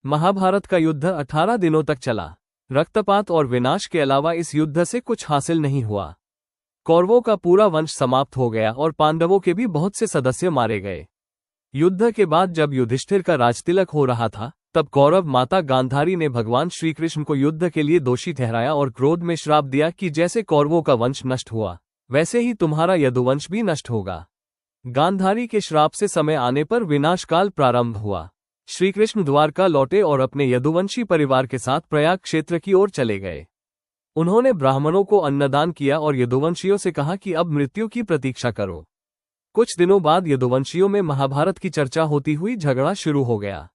महाभारत का युद्ध 18 दिनों तक चला। रक्तपात और विनाश के अलावा इस युद्ध से कुछ हासिल नहीं हुआ। कौरवों का पूरा वंश समाप्त हो गया और पांडवों के भी बहुत से सदस्य मारे गए। युद्ध के बाद जब युधिष्ठिर का राजतिलक हो रहा था, तब कौरव माता गांधारी ने भगवान श्रीकृष्ण को युद्ध के लिए दोषी ठहराया और क्रोध में श्राप दिया कि जैसे कौरवों का वंश नष्ट हुआ, वैसे ही तुम्हारा यदुवंश भी नष्ट होगा। गांधारी के श्राप से समय आने पर विनाशकाल प्रारंभ हुआ। श्रीकृष्ण द्वारका लौटे और अपने यदुवंशी परिवार के साथ प्रयाग क्षेत्र की ओर चले गए। उन्होंने ब्राह्मणों को अन्नदान किया और यदुवंशियों से कहा कि अब मृत्यु की प्रतीक्षा करो। कुछ दिनों बाद यदुवंशियों में महाभारत की चर्चा होती हुई झगड़ा शुरू हो गया।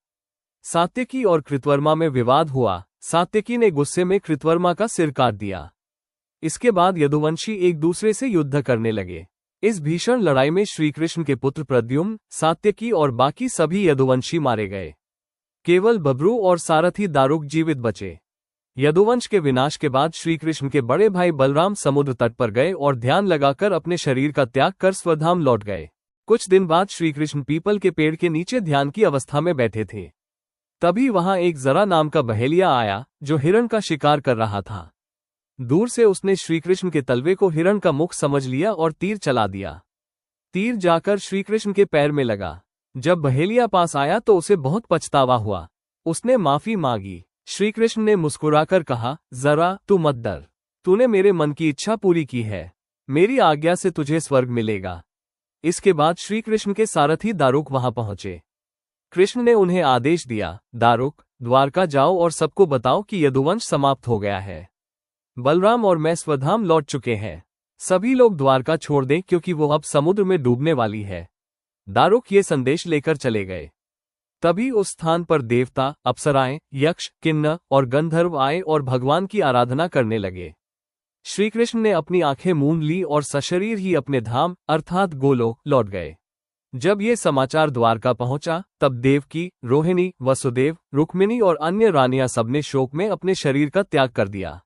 सात्यकी और कृतवर्मा में विवाद हुआ। सात्यकी ने गुस्से में कृतवर्मा का सिर काट दिया। इसके बाद यदुवंशी एक दूसरे से युद्ध करने लगे। इस भीषण लड़ाई में श्रीकृष्ण के पुत्र प्रद्युम्न, सात्यकी और बाकी सभी यदुवंशी मारे गए। केवल बब्रू और सारथी दारुक जीवित बचे। यदुवंश के विनाश के बाद श्रीकृष्ण के बड़े भाई बलराम समुद्र तट पर गए और ध्यान लगाकर अपने शरीर का त्याग कर स्वधाम लौट गए। कुछ दिन बाद श्रीकृष्ण पीपल के पेड़ के नीचे ध्यान की अवस्था में बैठे थे। तभी वहां एक जरा नाम का बहेलिया आया, जो हिरण का शिकार कर रहा था। दूर से उसने श्रीकृष्ण के तलवे को हिरण का मुख समझ लिया और तीर चला दिया। तीर जाकर श्रीकृष्ण के पैर में लगा। जब बहेलिया पास आया तो उसे बहुत पछतावा हुआ। उसने माफी मांगी। श्रीकृष्ण ने मुस्कुराकर कहा, जरा तू मत डर, तूने मेरे मन की इच्छा पूरी की है। मेरी आज्ञा से तुझे स्वर्ग मिलेगा। इसके बाद श्रीकृष्ण के सारथी दारुक वहां पहुंचे। कृष्ण ने उन्हें आदेश दिया, दारुक, द्वारका जाओ और सबको बताओ कि यदुवंश समाप्त हो गया है। बलराम और मैं स्वधाम लौट चुके हैं। सभी लोग द्वारका छोड़ दें क्योंकि वो अब समुद्र में डूबने वाली है। दारुक ये संदेश लेकर चले गए। तभी उस स्थान पर देवता, अप्सराएं, यक्ष, किन्नर और गंधर्व आए और भगवान की आराधना करने लगे। श्रीकृष्ण ने अपनी आंखें मूंद ली और सशरीर ही अपने धाम अर्थात गोलोक लौट गए। जब ये समाचार द्वारका पहुंचा, तब देवकी, रोहिणी, वसुदेव, रुक्मिणी और अन्य रानियां सबने शोक में अपने शरीर का त्याग कर दिया।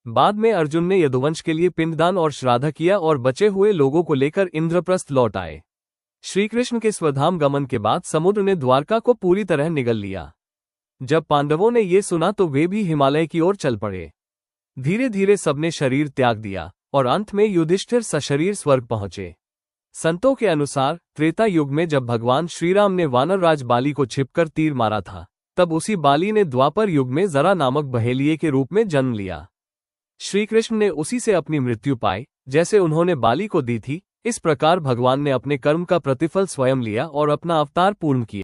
बाद में अर्जुन ने यदुवंश के लिए पिंडदान और श्राद्ध किया और बचे हुए लोगों को लेकर इंद्रप्रस्थ लौट आए। श्रीकृष्ण के स्वधाम गमन के बाद समुद्र ने द्वारका को पूरी तरह निगल लिया। जब पांडवों ने ये सुना तो वे भी हिमालय की ओर चल पड़े। धीरे धीरे सबने शरीर त्याग दिया और अंत में युधिष्ठिर सशरीर स्वर्ग पहुंचे। संतों के अनुसार त्रेता युग में जब भगवान श्रीराम ने वानरराज बाली को छिपकर तीर मारा था, तब उसी बाली ने द्वापर युग में जरा नामक बहेलिये के रूप में जन्म लिया। श्रीकृष्ण ने उसी से अपनी मृत्यु पाई, जैसे उन्होंने बाली को दी थी। इस प्रकार भगवान ने अपने कर्म का प्रतिफल स्वयं लिया और अपना अवतार पूर्ण किया।